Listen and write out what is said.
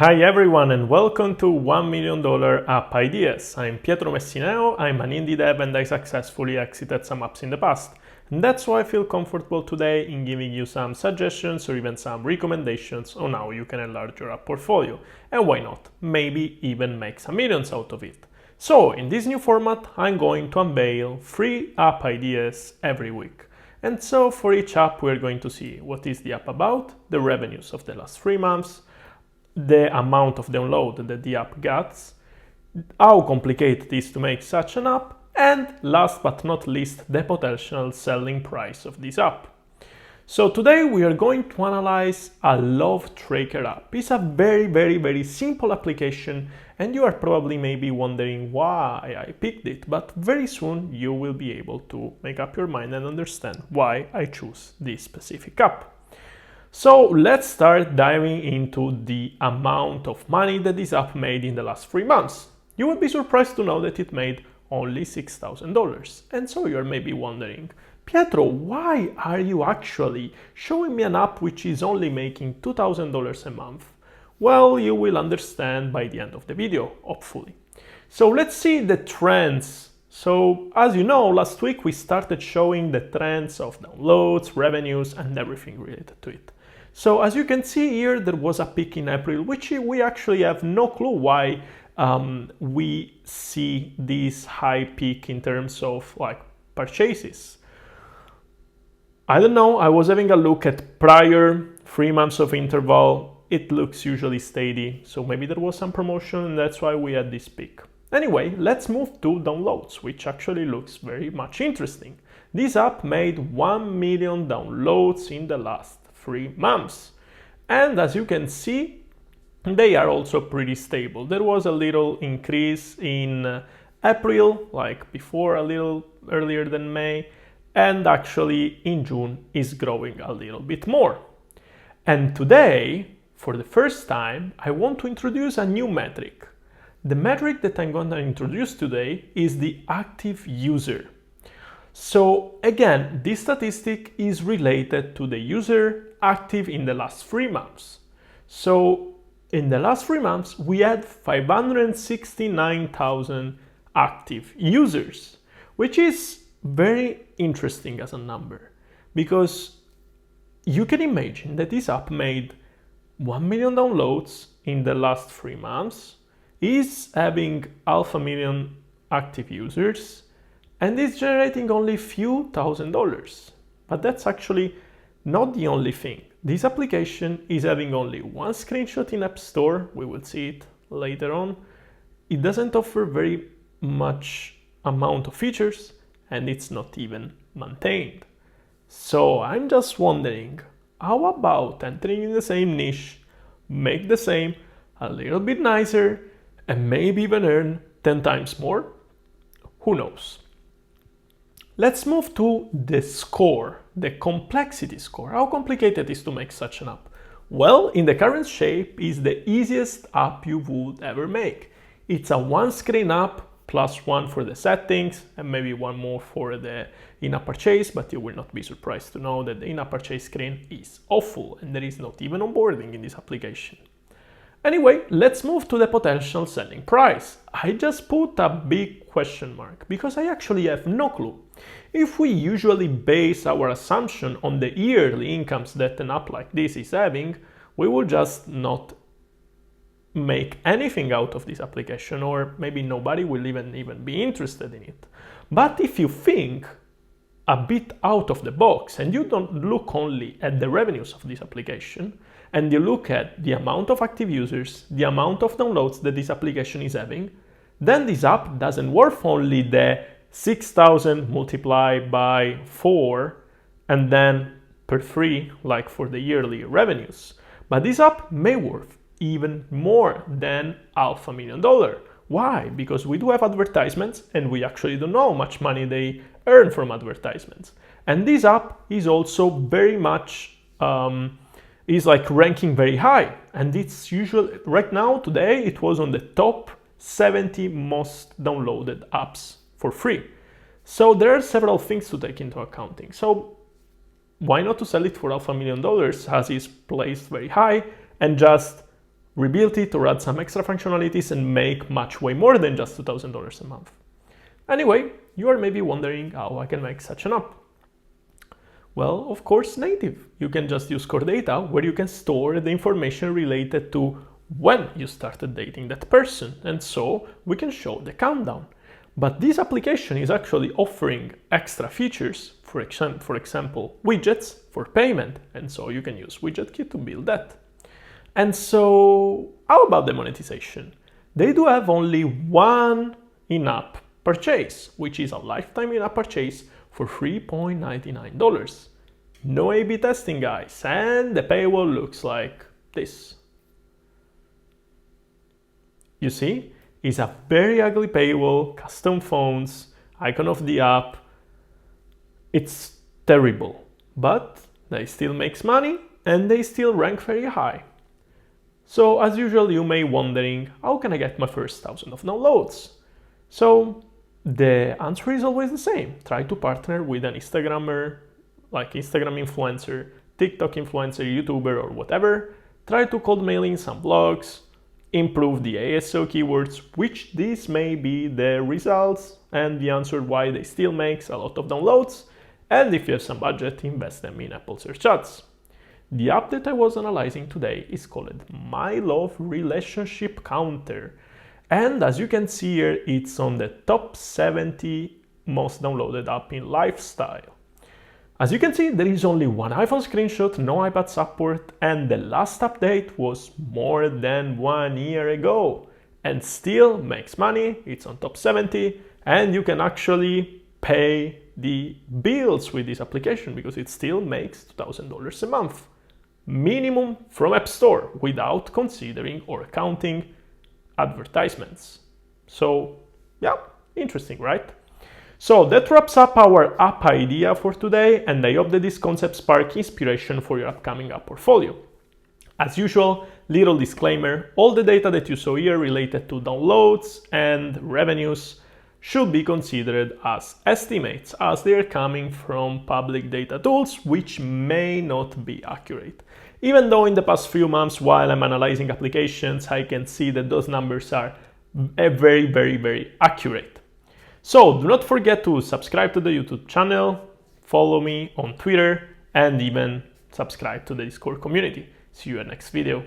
Hi everyone and welcome to $1 Million App Ideas. I'm Pietro Messineo, I'm an indie dev and I successfully exited some apps in the past. And that's why I feel comfortable today in giving you some suggestions or even some recommendations on how you can enlarge your app portfolio. And why not, maybe even make some millions out of it. So in this new format, I'm going to unveil 3 app ideas every week. And so for each app, we're going to see what is the app about, the revenues of the last 3 months, the amount of download that the app gets, how complicated it is to make such an app, and last but not least, the potential selling price of this app. So today we are going to analyze a love tracker app. It's a very simple application and you are probably maybe wondering why I picked it, but very soon you will be able to make up your mind and understand why I choose this specific app. So let's start diving into the amount of money that this app made in the last 3 months. You will be surprised to know that it made only $6,000. And so you're maybe wondering, Pietro, why are you actually showing me an app which is only making $2,000 a month? Well, you will understand by the end of the video, hopefully. So let's see the trends. So as you know, last week we started showing the trends of downloads, revenues, and everything related to it. So as you can see here, there was a peak in April, which we actually have no clue why we see this high peak in terms of purchases. I don't know, I was having a look at prior 3 months of interval. It looks usually steady, so maybe there was some promotion and that's why we had this peak. Anyway, let's move to downloads, which actually looks very much interesting. This app made 1 million downloads in the last 3 months. And as you can see, they are also pretty stable. There was a little increase in April, like before, a little earlier than May, and actually in June is growing a little bit more. And today, for the first time, I want to introduce a new metric. The metric that I'm going to introduce today is the active user. So again, this statistic is related to the user active in the last 3 months. So in the last 3 months, we had 569,000 active users, which is very interesting as a number because you can imagine that this app made 1 million downloads in the last 3 months, is having $500,000 active users, and is generating only a few $1,000s. But that's actually not the only thing. This application is having only one screenshot in App Store. We will see it later on. It doesn't offer very much amount of features and it's not even maintained. So I'm just wondering, how about entering in the same niche, make the same, a little bit nicer, and maybe even earn 10 times more? Who knows? Let's move to the score, the complexity score. How complicated it is to make such an app? Well, in the current shape, is the easiest app you would ever make. It's a one-screen app, plus one for the settings, and maybe one more for the in-app purchase, but you will not be surprised to know that the in-app purchase screen is awful, and there is not even onboarding in this application. Anyway, let's move to the potential selling price. I just put a big question mark because I actually have no clue. If we usually base our assumption on the yearly incomes that an app like this is having, we will just not make anything out of this application, or maybe nobody will even be interested in it. But if you think a bit out of the box and you don't look only at the revenues of this application, and you look at the amount of active users, the amount of downloads that this application is having, then this app doesn't worth only the 6,000 multiplied by 4 and then per 3 like for the yearly revenues. But this app may worth even more than $500,000. Why? Because we do have advertisements and we actually don't know how much money they earn from advertisements. And this app is also very much is ranking very high, and it's usually right now today it was on the top 70 most downloaded apps for free. So there are several things to take into accounting. So why not to sell it for $500,000 as it's placed very high and just rebuild it or add some extra functionalities and make much way more than just $2,000 a month. Anyway, you are maybe wondering how I can make such an app. Well, of course, native. You can just use core data where you can store the information related to when you started dating that person, and so we can show the countdown. But this application is actually offering extra features, for example, widgets for payment, and so you can use WidgetKit to build that. And so, how about the monetization? They do have only one in-app purchase, which is a lifetime in-app purchase for $3.99. No A/B testing, guys, and the paywall looks like this. You see, it's a very ugly paywall, custom fonts, icon of the app. It's terrible, but they still make money and they still rank very high. So as usual, you may wondering, how can I get my first 1,000 of downloads? So the answer is always the same. Try to partner with an Instagrammer, like Instagram influencer, TikTok influencer, YouTuber, or whatever. Try to cold mail in some blogs, improve the ASO keywords, which these may be the results and the answer why they still makes a lot of downloads. And if you have some budget, invest them in Apple search ads. The app that I was analyzing today is called My Love Relationship Counter. And as you can see here, it's on the top 70 most downloaded app in lifestyle. As you can see, there is only one iPhone screenshot, no iPad support, and the last update was more than 1 year ago. And still makes money, it's on top 70, and you can actually pay the bills with this application because it still makes $2,000 a month. Minimum from App Store, without considering or counting advertisements. So, yeah, interesting, right? So that wraps up our app idea for today, and I hope that this concept sparks inspiration for your upcoming app portfolio. As usual, little disclaimer, all the data that you saw here related to downloads and revenues should be considered as estimates, as they are coming from public data tools, which may not be accurate. Even though in the past few months, while I'm analyzing applications, I can see that those numbers are very, very, very accurate. So do not forget to subscribe to the YouTube channel, follow me on Twitter, and even subscribe to the Discord community. See you in the next video.